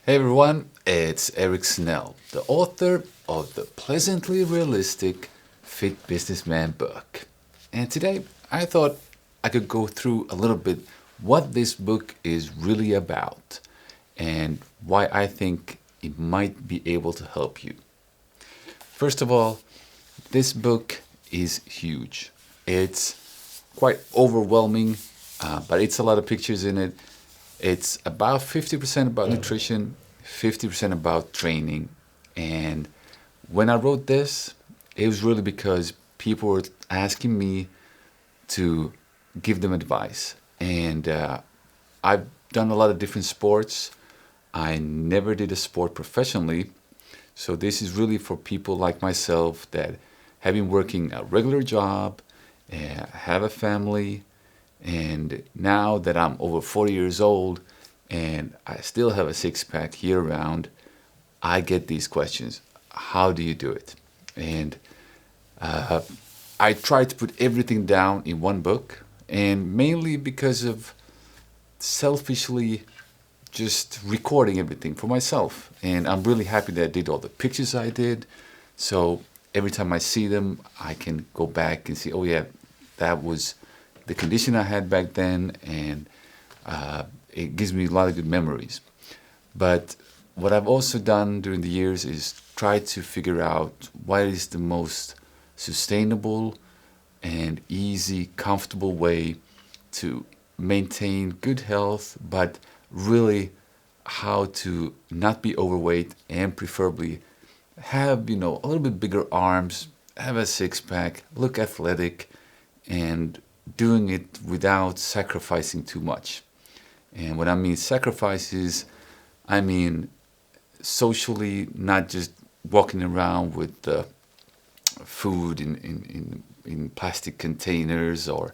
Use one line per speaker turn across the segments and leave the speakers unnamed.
Hey everyone, it's Eric Snaell, the author of the Pleasantly Realistic Fit Businessman book. And today I thought I could go through a little bit what this book is really about and why I think it might be able to help you. First of all, this book is huge. It's quite overwhelming, but it's a lot of pictures in it. It's about 50% about nutrition, 50% about training. And when I wrote this, it was really because people were asking me to give them advice. And I've done a lot of different sports. I never did a sport professionally. So this is really for people like myself that have been working a regular job, have a family, and now that I'm over 40 years old and I still have a six-pack year-round, I get these questions. How do you do it? And I try to put everything down in one book, and mainly because of selfishly just recording everything for myself. And I'm really happy that I did all the pictures I did. So every time I see them, I can go back and see, oh yeah, that was the condition I had back then, and it gives me a lot of good memories. But what I've also done during the years is try to figure out what is the most sustainable and easy, comfortable way to maintain good health, but really how to not be overweight and preferably have, a little bit bigger arms, have a six-pack, look athletic, and doing it without sacrificing too much. And when I mean sacrifices, I mean socially, not just walking around with food in plastic containers, or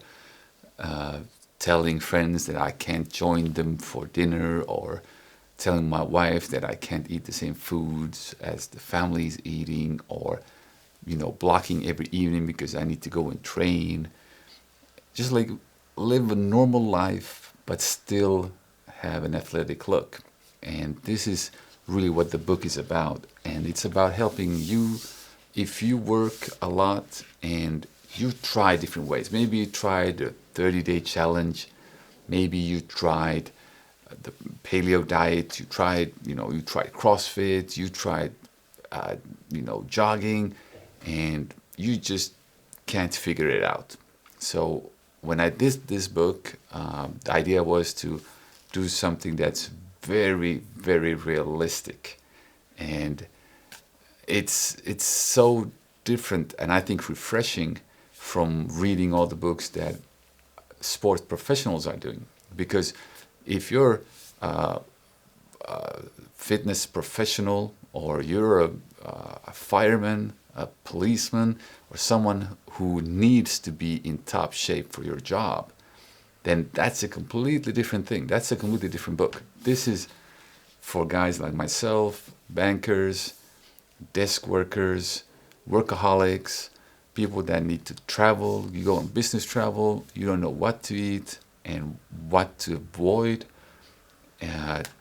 telling friends that I can't join them for dinner, or telling my wife that I can't eat the same foods as the family is eating, or blocking every evening because I need to go and train. Just like live a normal life, but still have an athletic look. And this is really what the book is about. And it's about helping you if you work a lot and you try different ways. Maybe you tried a 30-day challenge. Maybe you tried the paleo diet. You tried CrossFit. You tried, jogging, and you just can't figure it out. So when I did this book, the idea was to do something that's very, very realistic. And it's so different, and I think refreshing from reading all the books that sports professionals are doing. Because if you're a fitness professional, or you're a fireman, a policeman, or someone who needs to be in top shape for your job, then that's a completely different thing. That's a completely different book. This is for guys like myself, bankers, desk workers, workaholics, people that need to travel. You go on business travel, you don't know what to eat and what to avoid.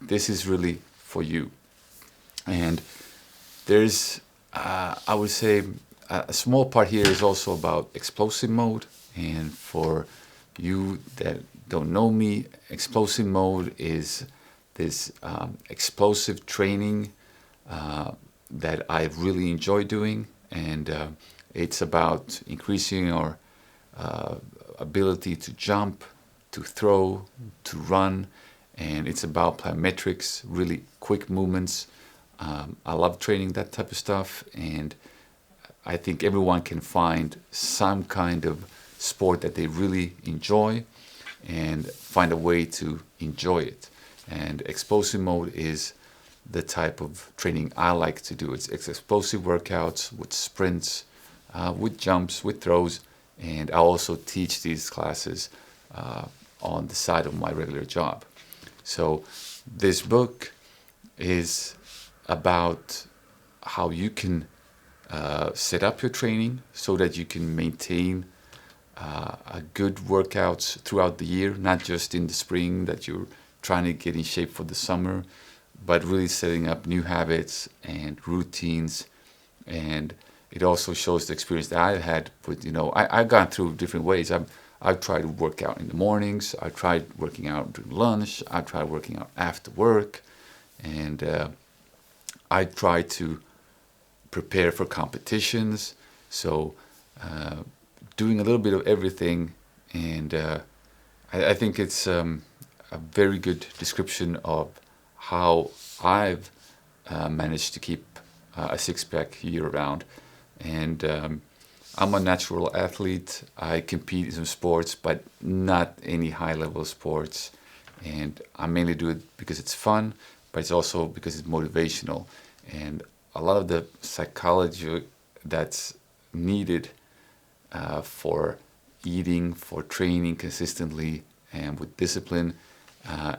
This is really for you. And there's, I would say, a small part here is also about explosive mode. And for you that don't know me, explosive mode is this explosive training that I really enjoy doing. And it's about increasing our ability to jump, to throw, to run. And it's about plyometrics, really quick movements. I love training that type of stuff, and I think everyone can find some kind of sport that they really enjoy and find a way to enjoy it. And explosive mode is the type of training I like to do. It's explosive workouts with sprints, with jumps, with throws, and I also teach these classes on the side of my regular job. So this book is about how you can set up your training so that you can maintain a good workouts throughout the year, not just in the spring that you're trying to get in shape for the summer, but really setting up new habits and routines. And it also shows the experience that I had with, I've gone through different ways. I've tried to work out in the mornings. I've tried working out during lunch. I've tried working out after work. And I try to prepare for competitions. So doing a little bit of everything. And I think it's a very good description of how I've managed to keep a six-pack year-round. And I'm a natural athlete. I compete in some sports, but not any high-level sports. And I mainly do it because it's fun, but it's also because it's motivational. And a lot of the psychology that's needed for eating, for training consistently and with discipline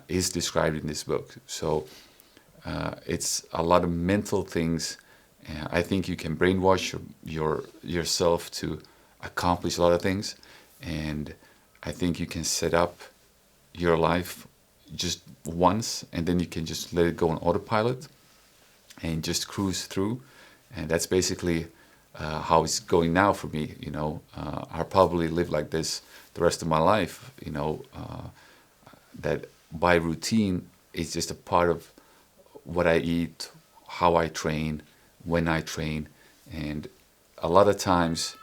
is described in this book. So it's a lot of mental things. I think you can brainwash yourself to accomplish a lot of things, and I think you can set up your life just once, and then you can just let it go on autopilot and just cruise through. And that's basically how it's going now for me. I'll probably live like this the rest of my life. That by routine is just a part of what I eat, how I train, when I train. And a lot of times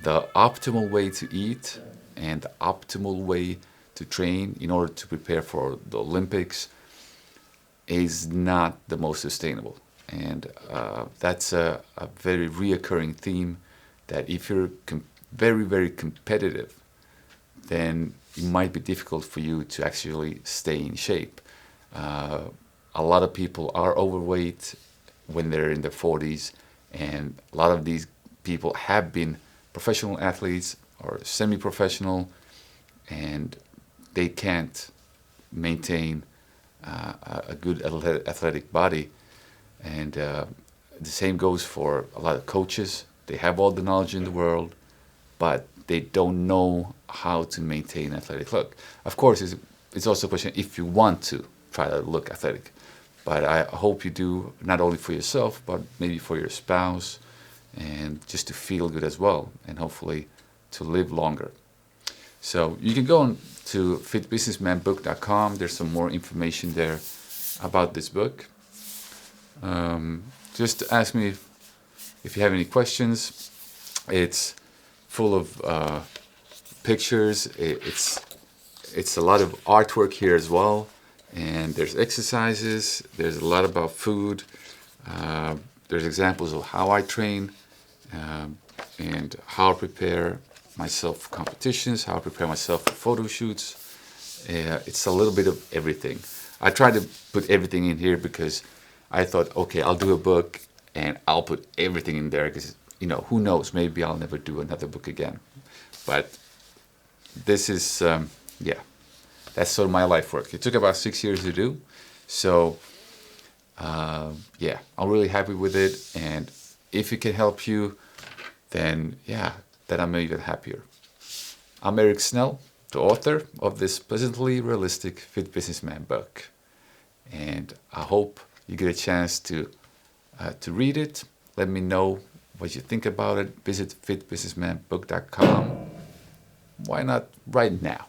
the optimal way to eat and the optimal way to train in order to prepare for the Olympics is not the most sustainable. And that's a very reoccurring theme, that if you're very, very competitive, then it might be difficult for you to actually stay in shape. A lot of people are overweight when they're in their 40s, and a lot of these people have been professional athletes or semi-professional, and they can't maintain a good athletic body. And the same goes for a lot of coaches. They have all the knowledge in the world, but they don't know how to maintain athletic look. Of course, it's also a question if you want to try to look athletic. But I hope you do, not only for yourself, but maybe for your spouse, and just to feel good as well, and hopefully to live longer. So you can go on to fittestbusinessmanbook.com. There's some more information there about this book. Just ask me if you have any questions. It's full of pictures. It's a lot of artwork here as well. And there's exercises. There's a lot about food. There's examples of how I train and how I prepare myself for competitions, how I prepare myself for photo shoots. It's a little bit of everything. I tried to put everything in here because I thought, okay, I'll do a book and I'll put everything in there because, who knows, maybe I'll never do another book again. But this is, that's sort of my life work. It took about 6 years to do. So, I'm really happy with it. And if it can help you, then I'm even happier. I'm Eric Snaell, the author of this pleasantly realistic Fit Businessman book. And I hope you get a chance to read it. Let me know what you think about it. Visit fittestbusinessmanbook.com. Why not right now?